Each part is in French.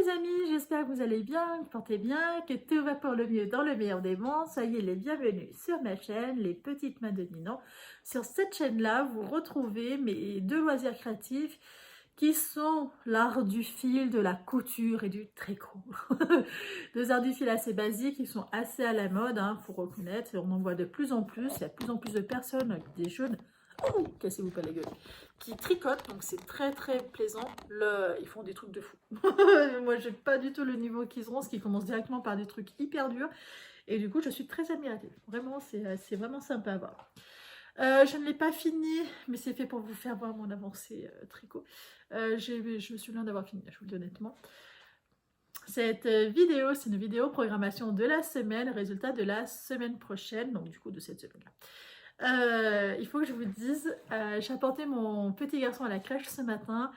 les amis, j'espère que vous allez bien, que vous portez bien, que tout va pour le mieux dans le meilleur des mondes. Soyez les bienvenus sur ma chaîne, Les Petites Mains de Ninon. Sur cette chaîne-là, vous retrouvez mes deux loisirs créatifs qui sont l'art du fil, de la couture et du tricot. Deux arts du fil assez basiques qui sont assez à la mode, faut reconnaître. On en voit de plus en plus, il y a de plus en plus de personnes avec des jeunes... Oh, cassez-vous pas la gueule, qui tricotent, donc c'est très très plaisant. Ils font des trucs de fou. Moi j'ai pas du tout le niveau qu'ils ont, ce qui commence directement par des trucs hyper durs, et du coup je suis très admirative. Vraiment c'est vraiment sympa à voir. Je ne l'ai pas fini, mais c'est fait pour vous faire voir mon avancée tricot. Je me souviens d'avoir fini, je vous le dis honnêtement. Cette vidéo, c'est une vidéo programmation de la semaine, résultat de la semaine prochaine, donc du coup de cette semaine-là. Il faut que je vous dise, j'ai apporté mon petit garçon à la crèche ce matin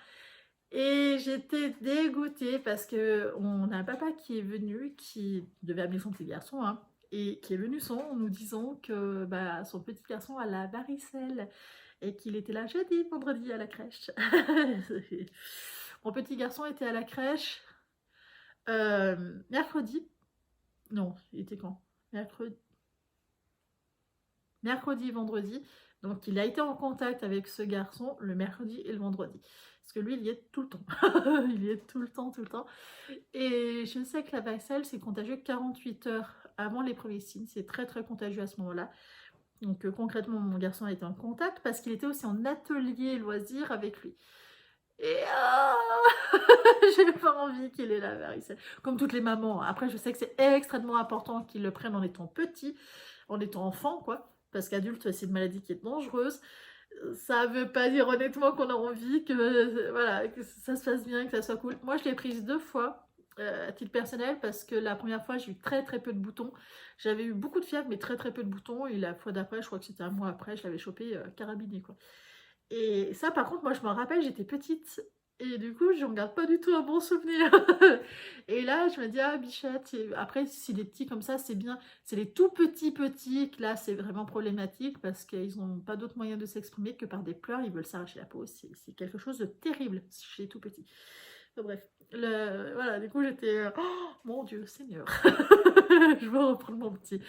et j'étais dégoûtée parce qu'on a un papa qui est venu, qui devait amener son petit garçon, et qui est venu en nous disant que son petit garçon a la varicelle et qu'il était là jeudi, vendredi à la crèche. Mon petit garçon était à la crèche mercredi. Non, il était quand? Mercredi, vendredi. Donc, il a été en contact avec ce garçon le mercredi et le vendredi. Parce que lui, il y est tout le temps. Il y est tout le temps, tout le temps. Et je sais que la varicelle, c'est contagieux 48 heures avant les premiers signes. C'est très, très contagieux à ce moment-là. Donc, concrètement, mon garçon a été en contact parce qu'il était aussi en atelier loisir avec lui. Et j'ai pas envie qu'il ait la varicelle. Comme toutes les mamans. Après, je sais que c'est extrêmement important qu'ils le prennent en étant petit, en étant enfant, quoi. Parce qu'adulte, c'est une maladie qui est dangereuse. Ça veut pas dire honnêtement qu'on a envie que, voilà, que ça se passe bien, que ça soit cool. Moi, je l'ai prise 2 fois, à titre personnel, parce que la première fois, j'ai eu très très peu de boutons. J'avais eu beaucoup de fièvre, mais très très peu de boutons. Et la fois d'après, je crois que c'était un mois après, je l'avais chopé carabiné, quoi. Et ça, par contre, moi, je me rappelle, j'étais petite. Et du coup, je ne garde pas du tout un bon souvenir. Et là, je me dis, ah, bichette. Après, si les petits comme ça, c'est bien. C'est les tout petits que là, c'est vraiment problématique parce qu'ils n'ont pas d'autre moyen de s'exprimer que par des pleurs. Ils veulent s'arracher la peau. C'est quelque chose de terrible chez les tout petits. Enfin, bref. Voilà, du coup, j'étais... Oh, mon Dieu, Seigneur. Je veux reprendre mon petit.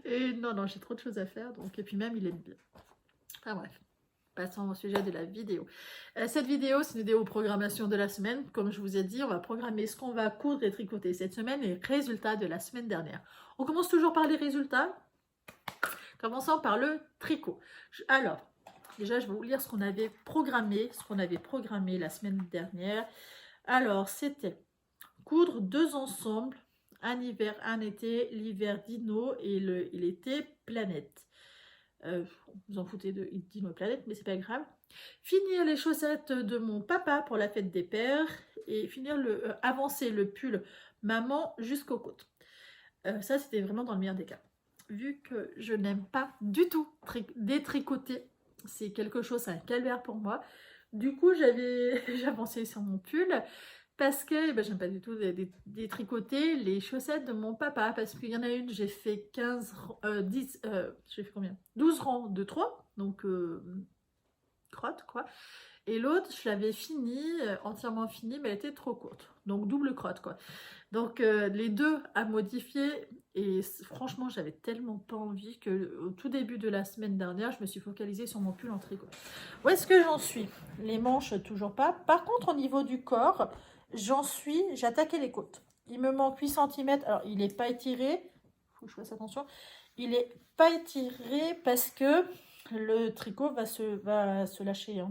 Et non, j'ai trop de choses à faire. Donc, et puis même, il aime bien. Enfin, bref. Passons au sujet de la vidéo. Cette vidéo, c'est une vidéo programmation de la semaine. Comme je vous ai dit, on va programmer ce qu'on va coudre et tricoter cette semaine et les résultats de la semaine dernière. On commence toujours par les résultats. Commençons par le tricot. Alors, déjà, je vais vous lire ce qu'on avait programmé la semaine dernière. Alors, c'était coudre 2 ensembles, un hiver, un été, l'hiver dino et l'été planète. Vous en foutez de Dino Planète, mais c'est pas grave. Finir les chaussettes de mon papa pour la fête des pères et finir avancer le pull maman jusqu'aux côtes. Ça, c'était vraiment dans le meilleur des cas. Vu que je n'aime pas du tout détricoter, c'est quelque chose, c'est un calvaire pour moi. Du coup, j'ai avancé sur mon pull parce que j'aime pas du tout détricoter les chaussettes de mon papa parce qu'il y en a une, j'ai fait 10, j'ai fait combien? 12 rangs de 3, donc crotte quoi. Et l'autre, je l'avais fini, entièrement finie, mais elle était trop courte. Donc double crotte quoi. Donc les deux à modifier. Et franchement, j'avais tellement pas envie que au tout début de la semaine dernière, je me suis focalisée sur mon pull en tricot. Où est-ce que j'en suis? Les manches, toujours pas. Par contre, au niveau du corps, j'ai attaqué les côtes. Il me manque 8 cm. Alors, il n'est pas étiré. Il faut que je fasse attention. Il n'est pas étiré parce que le tricot va se lâcher.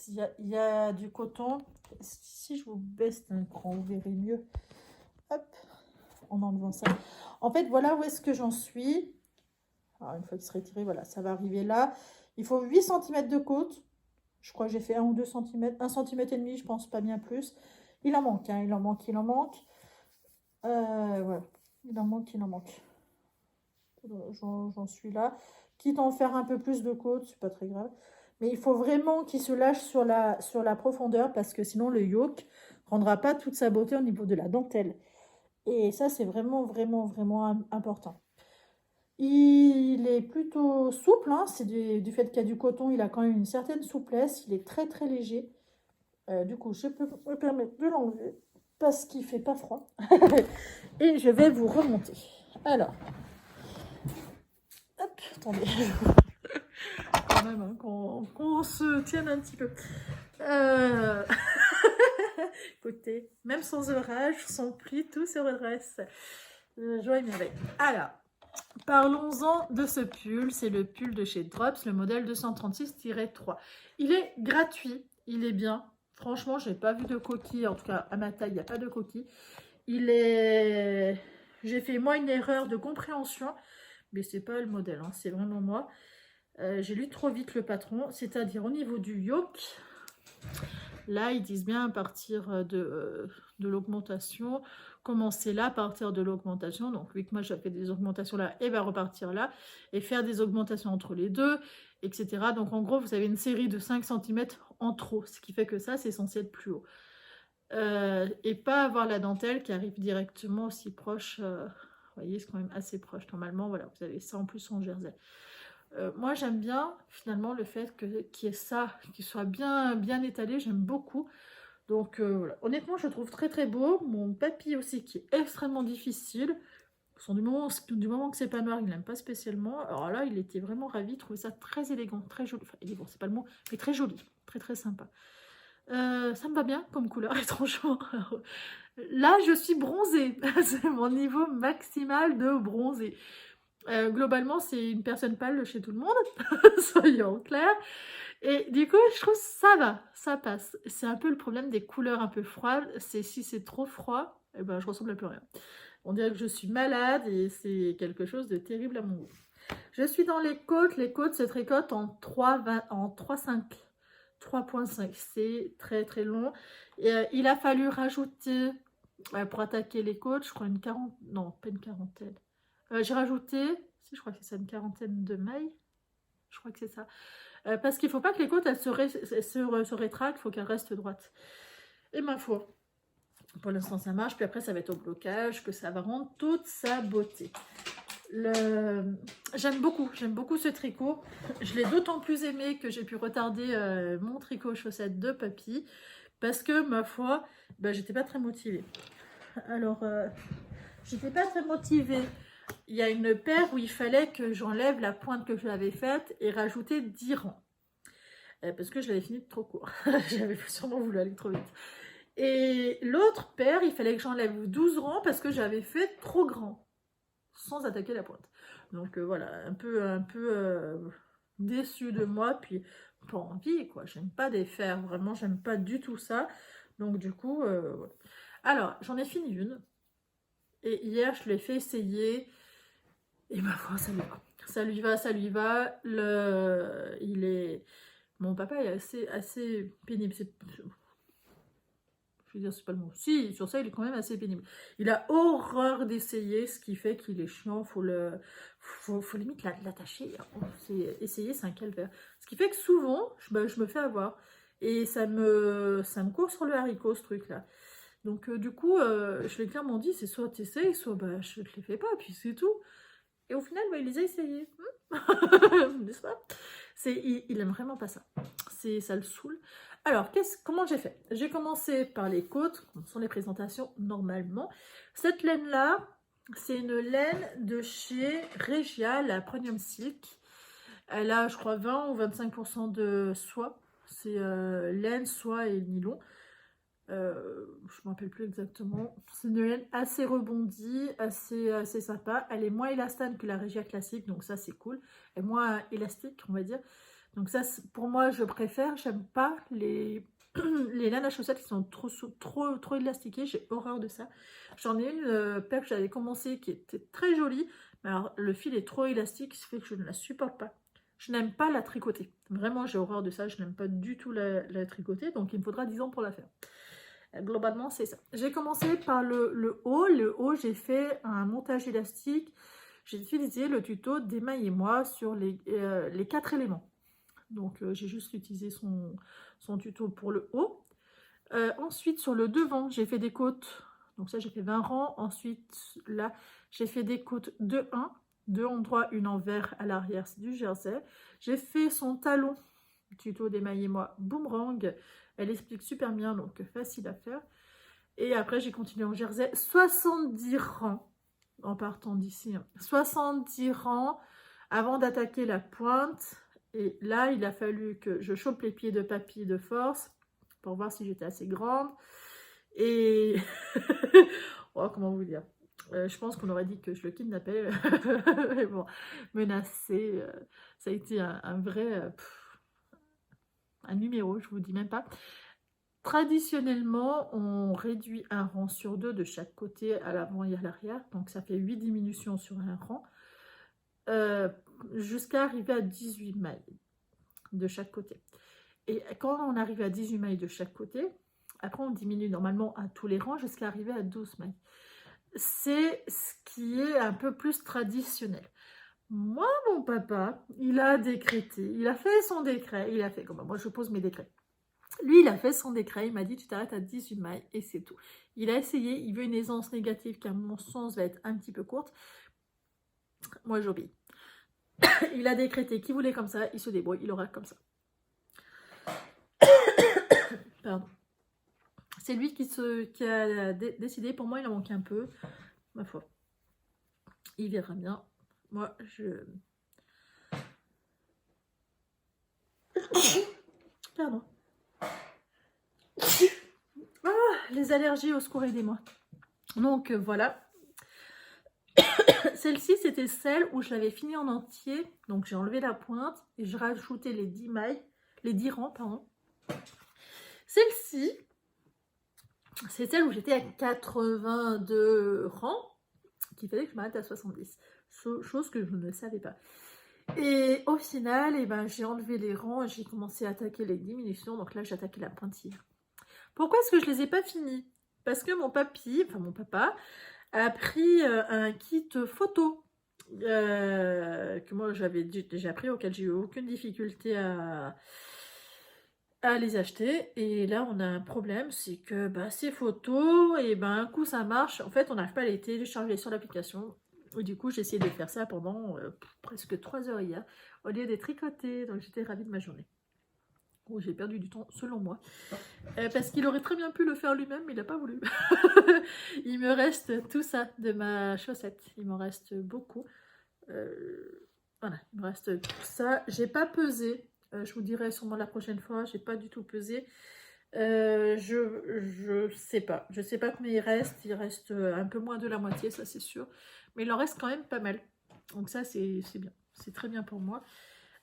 Il y a du coton. Si je vous baisse un cran, vous verrez mieux. Hop, en enlevant ça. En fait, voilà où est-ce que j'en suis. Alors, une fois qu'il sera étiré, voilà, ça va arriver là. Il faut 8 cm de côte. Je crois que j'ai fait 1 ou 2 cm. 1 cm et demi, je pense, pas bien plus. Il en manque, il en manque. Voilà. Il en manque. J'en suis là. Quitte à en faire un peu plus de côte, c'est pas très grave. Mais il faut vraiment qu'il se lâche sur la profondeur parce que sinon le yoke rendra pas toute sa beauté au niveau de la dentelle. Et ça, c'est vraiment, vraiment, vraiment important. Il est plutôt souple, c'est du fait qu'il y a du coton, il a quand même une certaine souplesse. Il est très, très léger. Du coup, je peux me permettre de l'enlever. parce qu'il fait pas froid. Et je vais vous remonter. Alors, hop, attendez. Quand même, hein, qu'on se tienne un petit peu. Écoutez, même sans orage, sans pluie, tout se redresse. Joie et merveille. Alors, parlons-en de ce pull. C'est le pull de chez Drops, le modèle 236-3. Il est gratuit, il est bien. Franchement, je n'ai pas vu de coquille. En tout cas, à ma taille, il n'y a pas de coquille. Il est... J'ai fait moi une erreur de compréhension, mais c'est pas le modèle, hein, c'est vraiment moi. J'ai lu trop vite le patron, c'est-à-dire au niveau du yoke. Là, ils disent bien à partir de l'augmentation, commencer là à partir de l'augmentation. Donc, vu que moi, j'ai fait des augmentations là, et bien repartir là, et faire des augmentations entre les deux, etc. Donc, en gros, vous avez une série de 5 cm en trop, ce qui fait que ça, c'est censé être plus haut. Et pas avoir la dentelle qui arrive directement aussi proche. Vous voyez, c'est quand même assez proche. Normalement, voilà, vous avez ça en plus en jersey. Moi j'aime bien finalement le fait qu'il y ait ça, qu'il soit bien étalé, j'aime beaucoup. Donc voilà. Honnêtement je le trouve très très beau. Mon papy aussi qui est extrêmement difficile. Du moment que c'est pas noir, il n'aime pas spécialement. Alors là il était vraiment ravi, il trouvait ça très élégant, très joli. Enfin élégant c'est pas le mot, mais très joli, très très sympa. Ça me va bien comme couleur étrangement. Alors, là je suis bronzée, c'est mon niveau maximal de bronzé. Globalement, c'est une personne pâle chez tout le monde, soyons clairs. Et du coup, je trouve que ça va, ça passe. C'est un peu le problème des couleurs un peu froides. C'est si c'est trop froid, eh ben, je ressemble à plus rien. On dirait que je suis malade et c'est quelque chose de terrible à mon goût. Je suis dans les côtes. Les côtes se tricotent en 3,5. 3,5. C'est très très long. Et, il a fallu rajouter, pour attaquer les côtes, je crois une quarantaine, non, pas une quarantaine. J'ai rajouté, si je crois que c'est ça, une quarantaine de mailles. Je crois que c'est ça. Parce qu'il ne faut pas que les côtes elles se rétractent, il faut qu'elles restent droites. Et ma foi, pour l'instant ça marche, puis après ça va être au blocage, que ça va rendre toute sa beauté. J'aime beaucoup ce tricot. Je l'ai d'autant plus aimé que j'ai pu retarder mon tricot chaussette de papy, parce que ma foi, ben, j'étais pas très motivée. Alors, j'étais pas très motivée. Il y a une paire où il fallait que j'enlève la pointe que j'avais faite et rajouter 10 rangs. Parce que je l'avais fini de trop court. J'avais sûrement voulu aller trop vite. Et l'autre paire, il fallait que j'enlève 12 rangs parce que j'avais fait trop grand. Sans attaquer la pointe. Donc voilà, un peu déçue de moi. Puis pas envie, quoi. J'aime pas défaire. Vraiment, j'aime pas du tout ça. Donc du coup, voilà. Alors, j'en ai fini une. Et hier, je l'ai fait essayer. Et ma foi, ça lui va. Ça lui va, ça lui va. Il est... Mon papa est assez pénible. Je veux dire, c'est pas le mot. Si, sur ça, il est quand même assez pénible. Il a horreur d'essayer, ce qui fait qu'il est chiant. Faut limite l'attacher. Essayer, c'est un calvaire. Ce qui fait que souvent, je me fais avoir. Et ça me court sur le haricot, ce truc-là. Donc, du coup, je lui ai clairement dit, c'est soit tu essayes, soit bah, je ne te les fais pas, puis c'est tout. Et au final, bah, il les a essayés. N'est-ce pas? Il aime vraiment pas ça. Ça le saoule. Alors, comment j'ai fait? J'ai commencé par les côtes, comme sont les présentations normalement. Cette laine-là, c'est une laine de chez Regia, la Premium Silk. Elle a, je crois, 20 ou 25% de soie. C'est laine, soie et nylon. Je ne me rappelle plus exactement. C'est une laine assez rebondie, assez sympa. Elle est moins élastane que la Regia classique, donc ça c'est cool. Elle est moins élastique, on va dire. Donc ça, pour moi, je préfère. J'aime pas les laines à chaussettes qui sont trop élastiquées. J'ai horreur de ça. J'en ai une paire que j'avais commencé qui était très jolie. Mais alors, le fil est trop élastique, ce qui fait que je ne la supporte pas. Je n'aime pas la tricoter. Vraiment, j'ai horreur de ça. Je n'aime pas du tout la tricoter. Donc, il me faudra 10 ans pour la faire. Globalement, c'est ça. J'ai commencé par le haut. Le haut, j'ai fait un montage élastique. J'ai utilisé le tuto d'Emma-et-moi sur les 4 éléments. Donc, j'ai juste utilisé son tuto pour le haut. Ensuite, sur le devant, j'ai fait des côtes. Donc ça, j'ai fait 20 rangs. Ensuite, là, j'ai fait des côtes de 1. 2 endroits, une envers à l'arrière, c'est du jersey. J'ai fait son talon, tuto d'Emma-et-moi, boomerang. Elle explique super bien, donc facile à faire. Et après, j'ai continué en jersey. 70 rangs en partant d'ici. 70 rangs avant d'attaquer la pointe. Et là, il a fallu que je chope les pieds de papy de force pour voir si j'étais assez grande. Et oh, comment vous dire, je pense qu'on aurait dit que je le kidnappais. Mais bon, menacé, ça a été un vrai un numéro, je vous dis même pas. Traditionnellement, on réduit un rang sur 2 de chaque côté, à l'avant et à l'arrière. Donc ça fait 8 diminutions sur un rang, jusqu'à arriver à 18 mailles de chaque côté. Et quand on arrive à 18 mailles de chaque côté, après on diminue normalement à tous les rangs jusqu'à arriver à 12 mailles. C'est ce qui est un peu plus traditionnel. Moi, mon papa, il a décrété, il a fait son décret, il a fait comme moi je pose mes décrets. Lui, il a fait son décret, il m'a dit tu t'arrêtes à 18 mailles et c'est tout. Il a essayé, il veut une aisance négative qui à mon sens va être un petit peu courte. Moi, j'obéis. Il a décrété qu'il voulait comme ça, il se débrouille, il aura comme ça. Pardon. C'est lui qui a décidé, pour moi il en manque un peu, ma foi. Il verra bien. Moi, Pardon. Ah, les allergies, au secours, aidez-moi. Donc, voilà. Celle-ci, c'était celle où je l'avais fini en entier. Donc, j'ai enlevé la pointe et je rajoutais les 10 mailles, les 10 rangs, pardon. Celle-ci, c'est celle où j'étais à 82 rangs, qu'il fallait que je m'arrête à 70. Chose que je ne savais pas. Et au final, eh ben, j'ai enlevé les rangs et j'ai commencé à attaquer les diminutions. Donc là, j'ai attaqué la pointillère. Pourquoi est-ce que je ne les ai pas finis? Parce que mon papa, a pris un kit photo que moi j'avais déjà pris, auquel j'ai eu aucune difficulté à les acheter. Et là, on a un problème, c'est que ces photos, et un coup ça marche. En fait, on n'arrive pas à les télécharger sur l'application. Et du coup, j'ai essayé de faire ça pendant presque 3 heures hier, au lieu de tricoter. Donc, j'étais ravie de ma journée. Oh, j'ai perdu du temps, selon moi. Parce qu'il aurait très bien pu le faire lui-même, mais il n'a pas voulu. Il me reste tout ça de ma chaussette. Il m'en reste beaucoup. Voilà, il me reste tout ça. J'ai pas pesé. Je vous dirai sûrement la prochaine fois. J'ai pas du tout pesé. Je sais pas. Je sais pas combien il reste. Il reste un peu moins de la moitié, ça c'est sûr. Mais il en reste quand même pas mal. Donc ça, c'est bien. C'est très bien pour moi.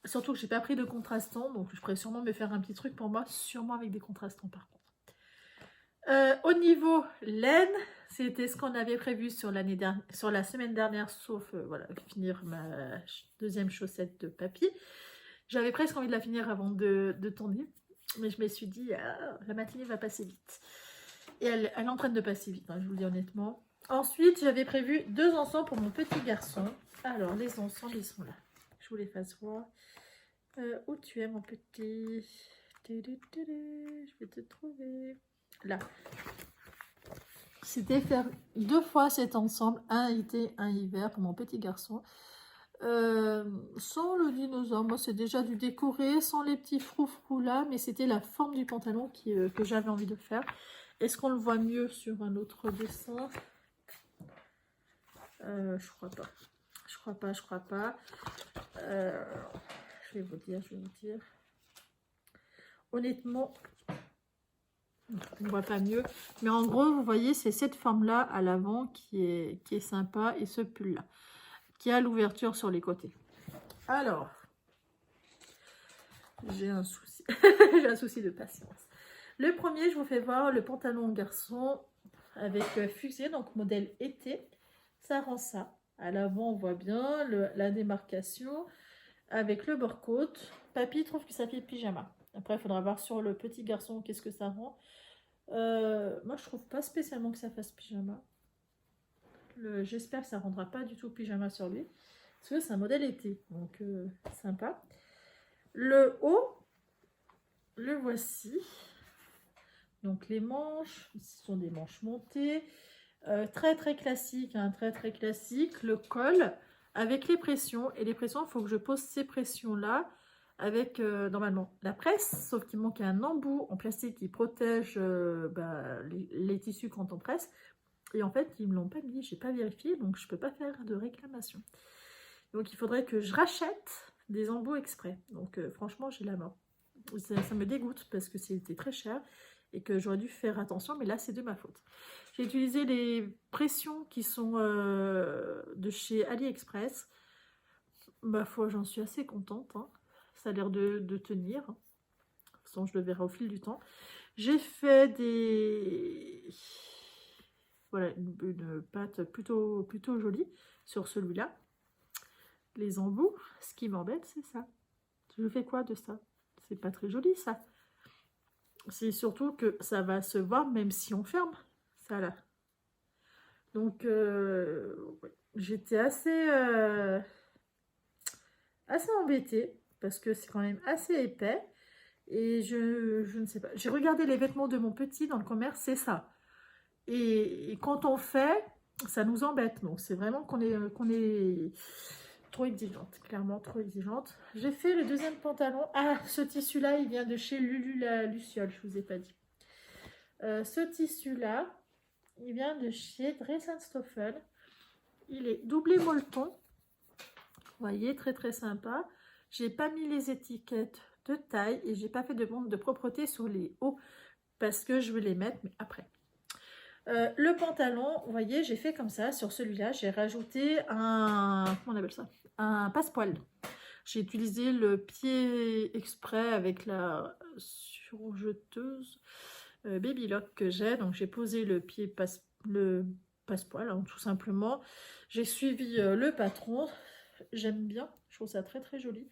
Surtout que j'ai pas pris de contrastant. Donc je pourrais sûrement me faire un petit truc pour moi. Sûrement avec des contrastants par contre. Au niveau laine, c'était ce qu'on avait prévu sur la semaine dernière, sauf voilà, finir ma deuxième chaussette de papy. J'avais presque envie de la finir avant de tourner, mais je me suis dit, la matinée va passer vite. Et elle est en train de passer vite, hein, je vous le dis honnêtement. Ensuite, j'avais prévu 2 ensembles pour mon petit garçon. Alors, les ensembles, ils sont là. Je vous les fasse voir. Où tu es, mon petit? Je vais te trouver. Là. C'était faire 2 fois cet ensemble, un été, un hiver pour mon petit garçon. Sans le dinosaure, moi c'est déjà du décoré, sans les petits froufrous là, mais c'était la forme du pantalon que j'avais envie de faire. Est-ce qu'on le voit mieux sur un autre dessin? Je crois pas. Je crois pas. Je vais vous dire. Honnêtement, on ne voit pas mieux. Mais en gros, vous voyez, c'est cette forme-là à l'avant qui est sympa. Et ce pull-là, qui a l'ouverture sur les côtés. Alors, j'ai un souci. J'ai un souci de patience. Le premier, je vous fais voir le pantalon garçon avec fusée, donc modèle été. Ça rend ça. À l'avant, on voit bien la démarcation avec le bord-côte. Papy trouve que ça fait pyjama. Après, il faudra voir sur le petit garçon qu'est-ce que ça rend. Moi, je trouve pas spécialement que ça fasse pyjama. J'espère que ça rendra pas du tout pyjama sur lui. Parce que c'est un modèle été. Donc, sympa. Le haut, le voici. Donc, les manches, ce sont des manches montées. Très, très classique. Hein, très, très classique. Le col avec les pressions. Et les pressions, il faut que je pose ces pressions-là avec normalement la presse, sauf qu'il manque un embout en plastique qui protège les tissus quand on presse. Et en fait, ils me l'ont pas mis, j'ai pas vérifié, donc je peux pas faire de réclamation. Donc il faudrait que je rachète des embouts exprès. Donc franchement, j'ai la mort. Ça me dégoûte parce que c'était très cher et que j'aurais dû faire attention, mais là c'est de ma faute. J'ai utilisé les pressions qui sont de chez AliExpress. Ma foi, j'en suis assez contente, hein. Ça a l'air de tenir. De toute façon, je le verrai au fil du temps. J'ai fait des... Voilà, une pâte plutôt jolie sur celui-là. Les embouts, ce qui m'embête, c'est ça. Je fais quoi de ça? C'est pas très joli, ça. C'est surtout que ça va se voir même si on ferme ça là. Donc, ouais. J'étais assez embêtée parce que c'est quand même assez épais. Et je ne sais pas. J'ai regardé les vêtements de mon petit dans le commerce, c'est ça. Et quand on fait, ça nous embête. Donc, c'est vraiment qu'on est trop exigeante, clairement trop exigeante. J'ai fait le deuxième pantalon. Ah, ce tissu-là, il vient de chez Lulu la Luciole, je vous ai pas dit. Ce tissu-là, il vient de chez Dress & Stoffel. Il est doublé molleton. Vous voyez, très très sympa. J'ai pas mis les étiquettes de taille et j'ai pas fait de bande de propreté sur les hauts parce que je veux les mettre mais après. Le pantalon, vous voyez, j'ai fait comme ça. Sur celui-là, j'ai rajouté un... Comment on appelle ça? Un passepoil. J'ai utilisé le pied exprès avec la surjeteuse Baby Lock que j'ai. Donc, j'ai posé le pied passepoil, hein, tout simplement. J'ai suivi le patron. J'aime bien. Je trouve ça très, très joli.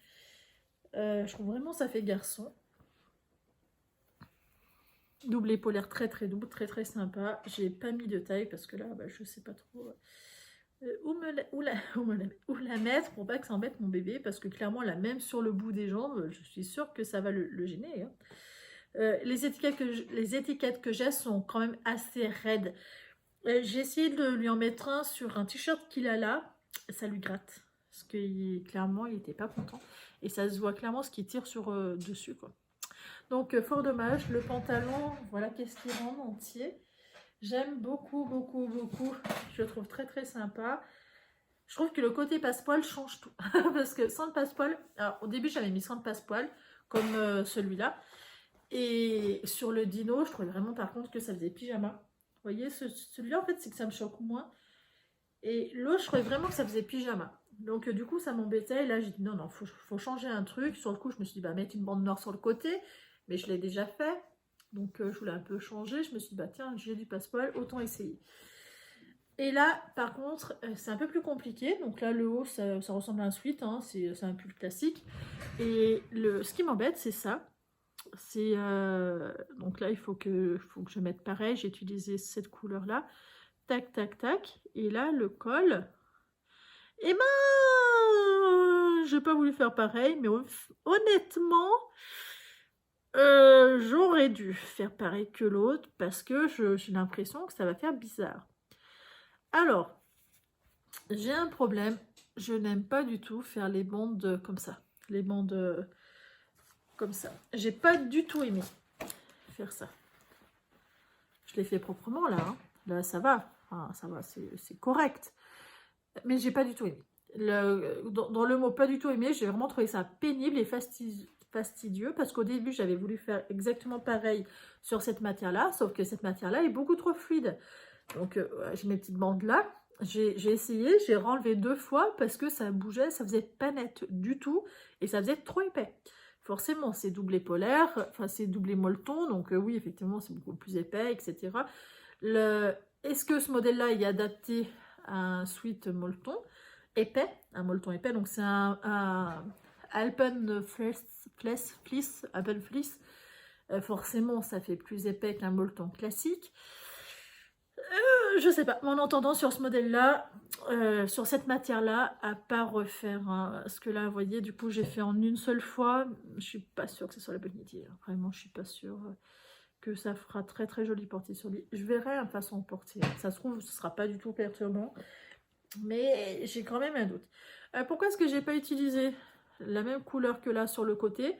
Je trouve vraiment ça fait garçon. Double épaulaire très très doux, très très sympa. J'ai pas mis de taille parce que là, je sais pas trop où la mettre pour pas que ça embête mon bébé. Parce que clairement, là, même sur le bout des jambes, je suis sûre que ça va le gêner. Hein. Les étiquettes que j'ai sont quand même assez raides. J'ai essayé de lui en mettre un sur un t-shirt qu'il a là. Ça lui gratte. Parce que clairement, il était pas content. Et ça se voit clairement ce qui tire sur dessus, quoi. Donc, fort dommage. Le pantalon, voilà qu'est-ce qu'il rend entier. J'aime beaucoup, beaucoup, beaucoup. Je le trouve très, très sympa. Je trouve que le côté passepoil change tout. Parce que sans le passepoil, alors au début, j'avais mis sans le passepoil, comme celui-là. Et sur le dino, je trouvais vraiment par contre que ça faisait pyjama. Vous voyez, celui-là, en fait, c'est que ça me choque moins. Et l'autre, je trouvais vraiment que ça faisait pyjama. Donc, du coup, ça m'embêtait. Et là, j'ai dit non, non, faut changer un truc. Sur le coup, je me suis dit, bah, mettre une bande noire sur le côté. Mais je l'ai déjà fait. Donc, je voulais un peu changer. Je me suis dit, bah, tiens, j'ai du passepoil, autant essayer. Et là, par contre, c'est un peu plus compliqué. Donc là, le haut, ça ressemble à un sweat. Hein, c'est un pull classique. Et ce qui m'embête, c'est ça. Donc là, il faut que je mette pareil. J'ai utilisé cette couleur-là. Tac, tac, tac. Et là, le col. Eh ben, j'ai pas voulu faire pareil, mais honnêtement, j'aurais dû faire pareil que l'autre parce que j'ai l'impression que ça va faire bizarre. Alors, j'ai un problème. Je n'aime pas du tout faire les bandes comme ça. Les bandes comme ça. J'ai pas du tout aimé faire ça. Je l'ai fait proprement là. Hein. Là, ça va. Enfin, ça va, c'est correct. Mais j'ai pas du tout aimé. Dans le mot pas du tout aimé, j'ai vraiment trouvé ça pénible et fastidieux parce qu'au début, j'avais voulu faire exactement pareil sur cette matière-là, sauf que cette matière-là est beaucoup trop fluide. Donc, j'ai mes petites bandes là. J'ai essayé, j'ai renlevé 2 fois parce que ça bougeait, ça faisait pas net du tout et ça faisait trop épais. Forcément, c'est doublé polaire, enfin c'est doublé molleton, donc oui, effectivement, c'est beaucoup plus épais, etc. Est-ce que ce modèle-là est adapté à un sweat molleton épais, un molleton épais, donc c'est un Alpen Fleece, Alpen Fleece. Forcément, ça fait plus épais qu'un molleton classique. Je sais pas, mais en entendant sur ce modèle-là, sur cette matière-là, à part refaire ce que là, vous voyez, du coup, j'ai fait en une seule fois. Je suis pas sûre que ce soit la bonne idée. Hein. Vraiment, je suis pas sûre que ça fera très très joli porté sur lui. Je verrai la façon de porter. Ça se trouve, ce sera pas du tout perturbant, mais j'ai quand même un doute. Pourquoi est-ce que j'ai pas utilisé la même couleur que là sur le côté.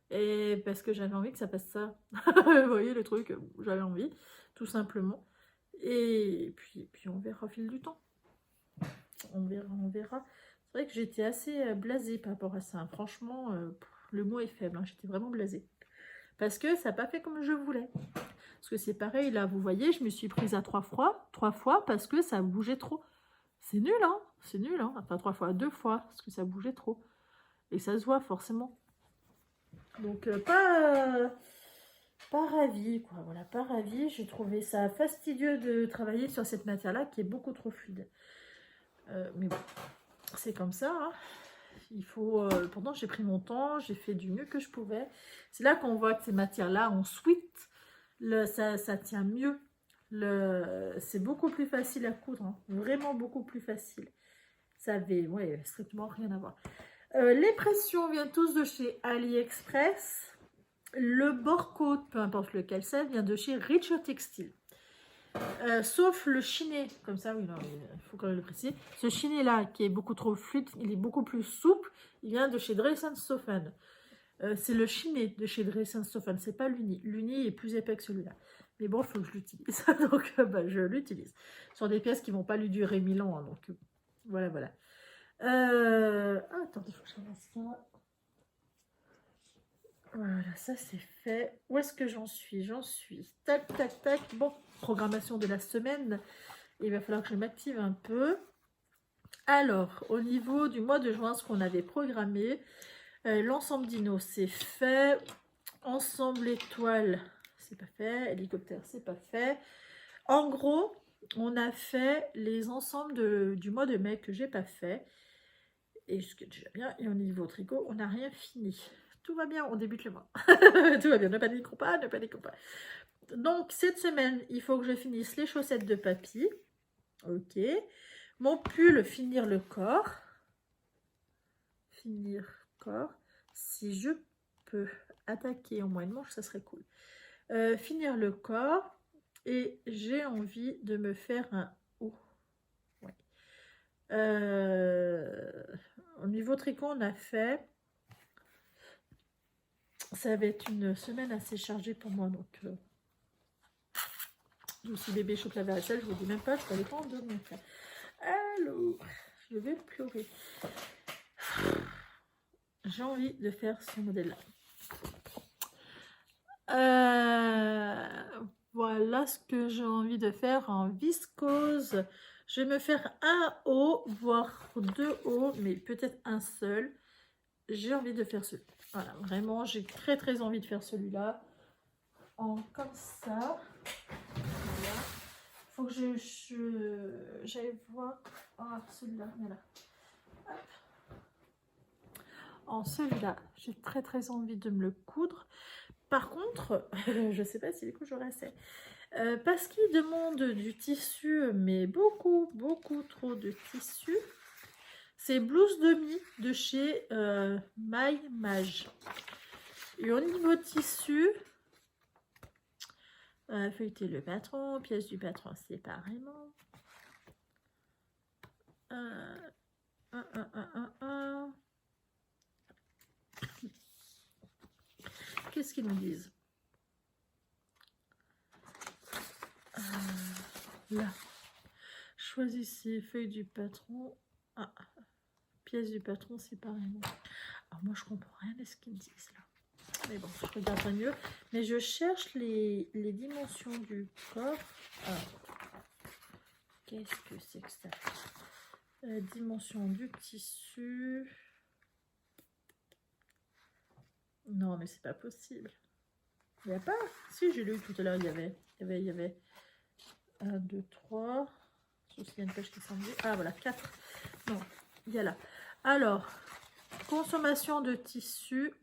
Et parce que j'avais envie que ça fasse ça. Vous voyez le truc, j'avais envie, tout simplement. Et puis on verra au fil du temps. On verra, on verra. C'est vrai que j'étais assez blasée par rapport à ça. Franchement, le mot est faible, hein. J'étais vraiment blasée. Parce que ça n'a pas fait comme je voulais. Parce que c'est pareil, là, vous voyez, je me suis prise à 3 fois parce que ça bougeait trop. C'est nul, hein. C'est nul, hein. Enfin, 3 fois, 2 fois, parce que ça bougeait trop. Et ça se voit, forcément. Donc, pas ravie, quoi. Voilà, pas ravie. J'ai trouvé ça fastidieux de travailler sur cette matière-là qui est beaucoup trop fluide. Mais bon, c'est comme ça, hein. Il faut... pourtant, j'ai pris mon temps, j'ai fait du mieux que je pouvais. C'est là qu'on voit que ces matières-là, en sweat, ça tient mieux. C'est beaucoup plus facile à coudre, hein. Vraiment beaucoup plus facile. Ça avait ouais, strictement rien à voir. Les pressions viennent tous de chez AliExpress. Le bord-côte, peu importe lequel c'est, vient de chez Richer Textile. Sauf le chiné, comme ça, oui, non, il faut quand même le préciser. Ce chiné-là, qui est beaucoup trop fluide, il est beaucoup plus souple, il vient de chez Dresden-Stoffen. C'est le chiné de chez Dresden-Stoffen, c'est pas l'uni. L'uni est plus épais que celui-là. Mais bon, il faut que je l'utilise. Donc, je l'utilise. Sur des pièces qui vont pas lui durer 1000 ans. Hein, donc, voilà, voilà. Attendez, il faut que je ramasse ça. Voilà, ça c'est fait. Où est-ce que j'en suis? J'en suis. Tac, tac, tac. Bon, programmation de la semaine. Il va falloir que je m'active un peu. Alors, au niveau du mois de juin, ce qu'on avait programmé, l'ensemble dino, c'est fait. Ensemble étoile, c'est pas fait. Hélicoptère, c'est pas fait. En gros, on a fait les ensembles du mois de mai que j'ai pas fait. Et ce qui est déjà bien. Et au niveau tricot, on n'a rien fini. Tout va bien, on débute le mois. Tout va bien, ne paniquons pas, ne paniquons pas. Donc, cette semaine, il faut que je finisse les chaussettes de papy. Ok. Mon pull, finir le corps. Finir corps. Si je peux attaquer en moins de manche, ça serait cool. Finir le corps. Et j'ai envie de me faire un haut. Ouais. Au niveau tricot, on a fait... Ça va être une semaine assez chargée pour moi, donc si bébé chope la varicelle, je vous dis même pas, ça dépend de mon cas. Alors, je vais pleurer. J'ai envie de faire ce modèle-là. Voilà ce que j'ai envie de faire en viscose. Je vais me faire un haut, voire 2 hauts, mais peut-être un seul. J'ai envie de faire celui-là. Voilà, vraiment, j'ai très envie de faire celui-là. Comme ça. Voilà. Faut que j'aille voir. Ah, celui-là, voilà. En celui-là, j'ai très envie de me le coudre. Par contre, je sais pas si du coup j'aurai assez. Parce qu'il demande du tissu, mais beaucoup trop de tissu. C'est blouse demi de chez My Mage. Et au niveau tissu, feuilleter le patron, pièce du patron séparément. Qu'est-ce qu'ils nous disent? Là, choisissez feuille du patron. Pièce du patron séparément. Alors moi je comprends rien de ce qu'ils me disent là. Mais bon, je regarde pas mieux. Mais je cherche les dimensions du corps. Qu'est-ce que c'est que ça? Dimension du tissu. Non, mais c'est pas possible. Il n'y a pas. Si, j'ai lu tout à l'heure, il y avait 1, 2, 3. Sauf qu'il y a une page qui s'en dit. Ah, voilà, 4. Non, il y a là. Alors, consommation de tissu.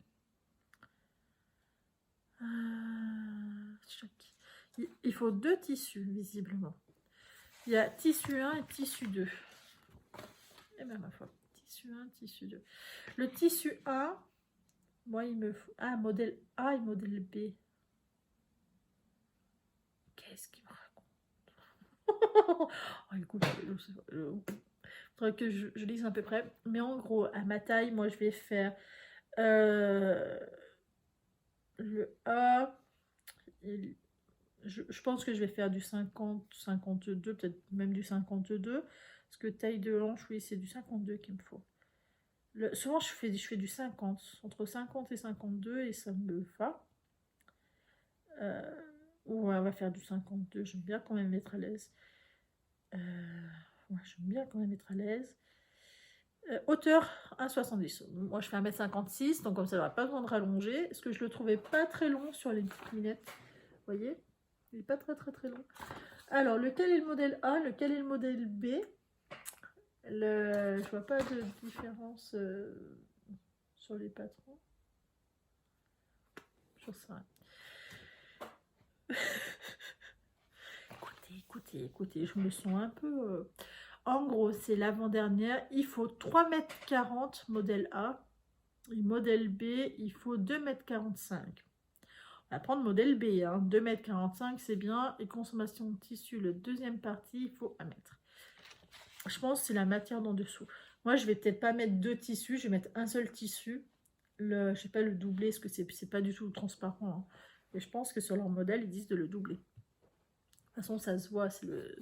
Il faut 2 tissus, visiblement. Il y a tissu 1 et tissu 2. Eh bien, ma foi, tissu 1, tissu 2. Le tissu 1, moi, il me faut... Ah, modèle A et modèle B. Qu'est-ce qu'il me raconte? Oh, écoute, Faudrait que je lise à peu près. Mais en gros, à ma taille, moi, je vais faire le A. Je pense que je vais faire du 50, 52, peut-être même du 52. Parce que taille de hanche, oui, c'est du 52 qu'il me faut. Souvent, je fais du 50. Entre 50 et 52, et ça me va. Ouais, on va faire du 52. J'aime bien quand même être à l'aise. Ouais, j'aime bien quand même être à l'aise. Hauteur 1,70. Moi, je fais 1,56 m, donc comme ça, j'aurai pas besoin de rallonger. Parce que je le trouvais pas très long sur les petites lunettes. Vous voyez? Il n'est pas très long. Alors, lequel est le modèle A? Lequel est le modèle B? Je vois pas de différence sur les patrons. Je sais rien. Écoutez, je me sens un peu... En gros, c'est l'avant-dernière. Il faut 3,40 m modèle A. Et modèle B, il faut 2,45 m. On va prendre modèle B. 2,45 m, c'est bien. Et consommation de tissu, le deuxième partie, il faut 1 mètre. Je pense que c'est la matière d'en dessous. Moi, je vais peut-être pas mettre 2 tissus. Je vais mettre un seul tissu. Je sais pas le doubler, parce que c'est pas du tout transparent. Et je pense que sur leur modèle, ils disent de le doubler. De toute façon, ça se voit. C'est le...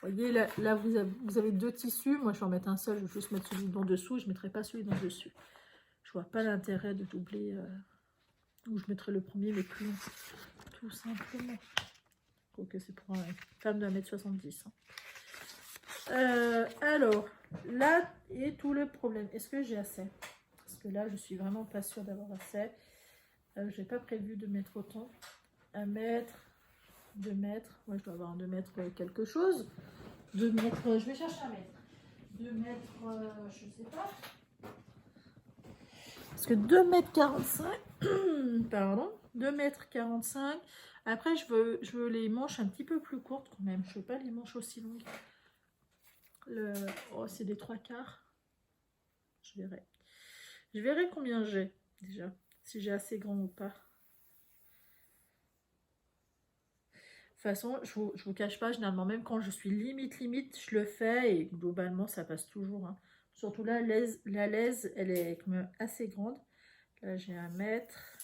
Vous voyez, là vous avez 2 tissus. Moi, je vais en mettre un seul. Je vais juste mettre celui d'en dessous. Je ne mettrai pas celui d'en dessus. Je vois pas l'intérêt de doubler. Ou je mettrai le premier, mais plus long. Tout simplement. Quoique c'est pour une femme de 1,70 m. Alors, là est tout le problème. Est-ce que j'ai assez? Parce que là, je suis vraiment pas sûre d'avoir assez. J'ai pas prévu de mettre autant. 1 mètre, 2 mètres. Moi, je dois avoir un 2 mètres quelque chose. 2 mètres, je vais chercher 1 mètre. 2 mètres, je sais pas. Parce que 2,45 m, pardon, 2,45 m. Après, je veux les manches un petit peu plus courtes quand même. Je veux pas les manches aussi longues. Oh, c'est des 3/4. Je verrai. Je verrai combien j'ai déjà. Si j'ai assez grand ou pas. De toute façon, je vous cache pas, généralement, même quand je suis limite, je le fais et globalement, ça passe toujours. Surtout là, la laise, elle est quand même assez grande. Là, j'ai 1 mètre.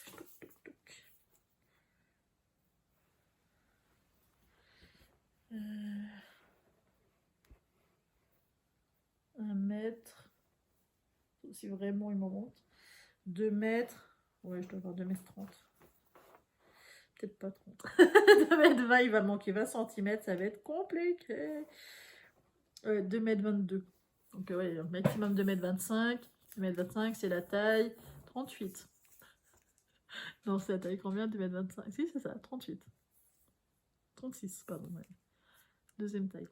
1 mètre. Si vraiment il m'en monte. 2 mètres. Ouais, je dois avoir 2,30 m. Peut-être pas 30. 2,20 m, il va manquer 20 cm, ça va être compliqué. 2,22 m. Donc ouais, maximum 2,25 m. 2,25 m, c'est la taille 38. Non, c'est la taille combien? 2,25 m. Si, c'est ça, 38. 36, pardon. Ouais. Deuxième taille.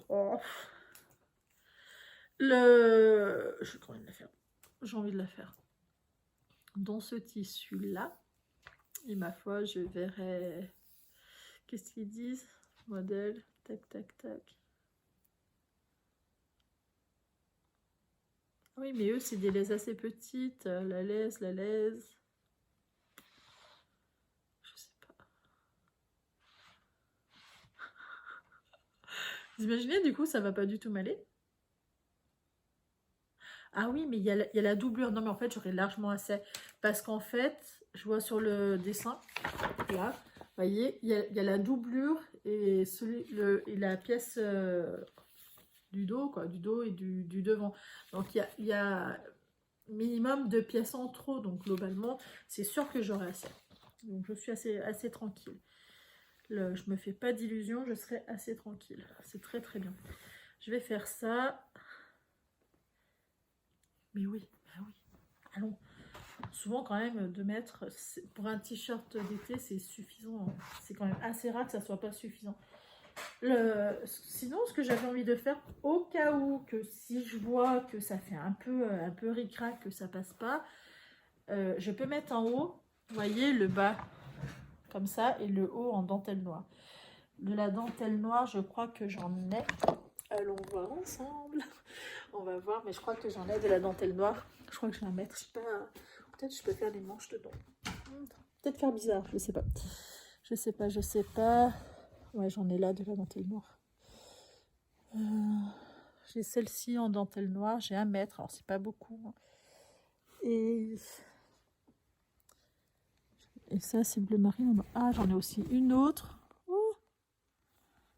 Oh. J'ai envie de la faire. J'ai envie de la faire. Dans ce tissu-là. Et ma foi, je verrai... Qu'est-ce qu'ils disent? Modèle, tac, tac, tac. Oui, mais eux, c'est des laises assez petites. La laise. Je sais pas. Vous imaginez, du coup, ça va pas du tout m'aller? Ah oui, mais il y a la doublure. Non, mais en fait, j'aurais largement assez. Parce qu'en fait, je vois sur le dessin, là, vous voyez, il y a la doublure et, la pièce du dos, quoi, du dos et du devant. Donc, il y a minimum 2 pièces en trop. Donc, globalement, c'est sûr que j'aurai assez. Donc, je suis assez tranquille. Je me fais pas d'illusions, je serai assez tranquille. C'est très, très bien. Je vais faire ça. Mais oui, bah oui. Allons. Souvent quand même 2 mètres, pour un t-shirt d'été, c'est suffisant. C'est quand même assez rare que ça soit pas suffisant. Sinon, ce que j'avais envie de faire, au cas où que si je vois que ça fait un peu ric-rac, que ça passe pas, je peux mettre en haut, vous voyez, le bas comme ça et le haut en dentelle noire. De la dentelle noire, je crois que j'en ai. Allons voir ensemble. On va voir, mais je crois que j'en ai de la dentelle noire. Je crois que je vais en mettre, je sais pas. Peut-être je peux faire les manches dedans. Peut-être faire bizarre, je sais pas. Je sais pas. Ouais, j'en ai là de la dentelle noire. j'ai celle-ci en dentelle noire, j'ai 1 mètre, alors c'est pas beaucoup, hein. Et ça, c'est bleu marine. Ah, j'en ai aussi une autre. Oh,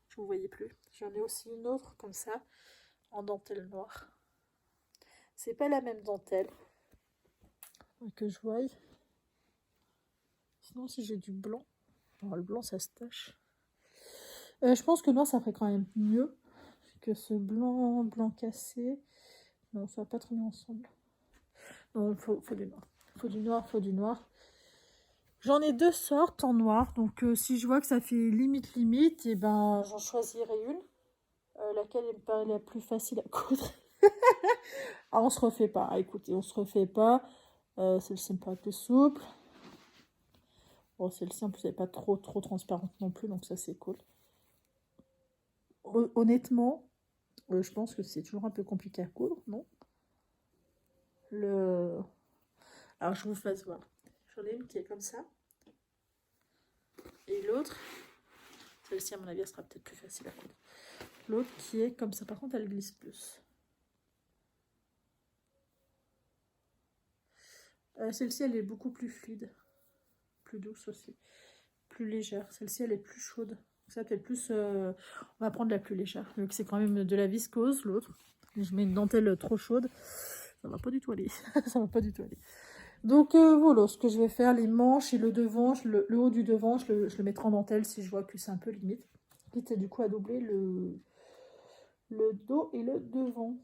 je ne voyais plus. J'en ai aussi une autre comme ça, en dentelle noire. C'est pas la même dentelle que je voie. Sinon, si j'ai du blanc, alors, le blanc, ça se tache. Je pense que noir, ça ferait quand même mieux que ce blanc cassé. Non, ça va pas trop bien ensemble. Non, il faut du noir. Faut du noir, faut du noir. J'en ai 2 sortes en noir, donc si je vois que ça fait limite, et ben j'en choisirai une. Laquelle me paraît la plus facile à coudre. Ah, on se refait pas. Ah, écoutez, on se refait pas. Celle-ci me paraît plus souple. Bon, celle-ci en plus elle n'est pas trop transparente non plus, donc ça c'est cool. Honnêtement, je pense que c'est toujours un peu compliqué à coudre, non? Alors je vous fasse voir. J'en ai une qui est comme ça. Et l'autre, celle-ci à mon avis elle sera peut-être plus facile à coudre. L'autre qui est comme ça, par contre elle glisse plus. Celle-ci elle est beaucoup plus fluide, plus douce aussi, plus légère. Celle-ci elle est plus chaude. Ça peut-être plus. On va prendre la plus légère, vu que c'est quand même de la viscose l'autre. Je mets une dentelle trop chaude, ça va pas du tout aller. Ça va pas du tout aller. Donc voilà ce que je vais faire, les manches et le devant, le haut du devant, je le mettrai en dentelle si je vois que c'est un peu limite. Quitte du coup à doubler le dos et le devant.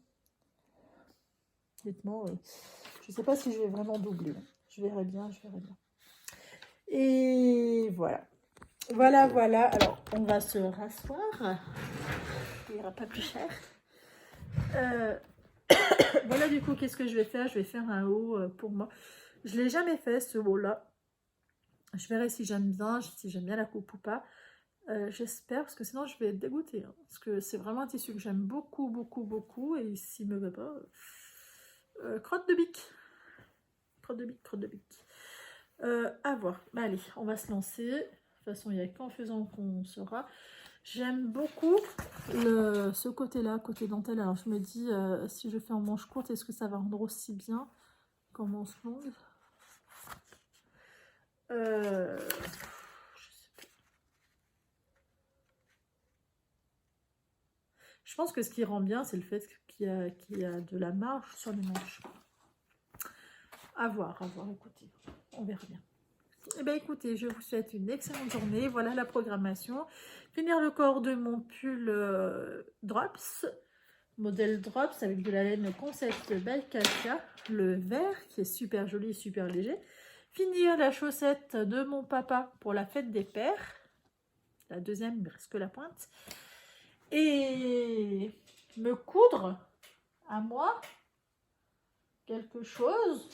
Honnêtement, je ne sais pas si je vais vraiment doubler. Je verrai bien, je verrai bien. Et voilà. Voilà. Alors, on va se rasseoir. Il n'ira pas plus cher. Voilà, du coup, qu'est-ce que je vais faire? Je vais faire un haut pour moi. Je ne l'ai jamais fait, ce haut-là. Je verrai si j'aime bien la coupe ou pas. J'espère, parce que sinon, je vais être dégoûtée. Hein, parce que c'est vraiment un tissu que j'aime beaucoup. Et s'il ne me va pas... crotte de bique. Crotte de bique. À voir. Bah, allez, on va se lancer. De toute façon, il n'y a qu'en faisant qu'on saura. J'aime beaucoup ce côté-là, côté dentelle. Alors, je me dis, si je fais en manche courte, est-ce que ça va rendre aussi bien qu'en manche longue? Je sais pas. Je pense que ce qui rend bien, c'est le fait qu'il y a de la marge sur les manches. À voir, écoutez, on verra bien. Eh bien écoutez, je vous souhaite une excellente journée. Voilà la programmation. Finir le corps de mon pull Drops, modèle Drops avec de la laine Concept by Katia, le vert qui est super joli, super léger. Finir la chaussette de mon papa pour la fête des pères. La deuxième, il ne reste que la pointe. Et me coudre à moi quelque chose.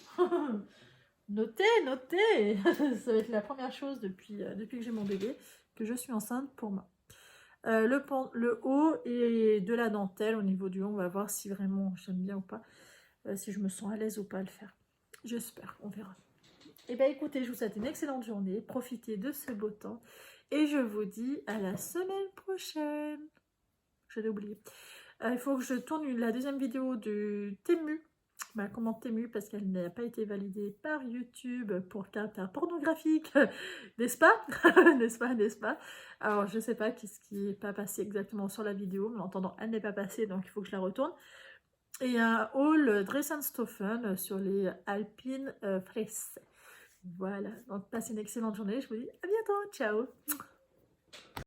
Notez. Ça va être la première chose depuis que j'ai mon bébé, que je suis enceinte pour moi. Le haut et de la dentelle au niveau du haut, on va voir si vraiment j'aime bien ou pas, si je me sens à l'aise ou pas à le faire. J'espère, on verra. Et bien écoutez, je vous souhaite une excellente journée, profitez de ce beau temps et je vous dis à la semaine prochaine. Je l'ai oublié. Il faut que je tourne la deuxième vidéo du Temu. Ma commande Temu parce qu'elle n'a pas été validée par YouTube pour caractère pornographique, n'est-ce pas? N'est-ce pas? Alors je sais pas qu'est-ce qui n'est pas passé exactement sur la vidéo, mais en attendant elle n'est pas passée donc il faut que je la retourne. Et un haul Dressenstoffen sur les Alpines Fresse. Voilà, donc passez une excellente journée, je vous dis à bientôt, ciao.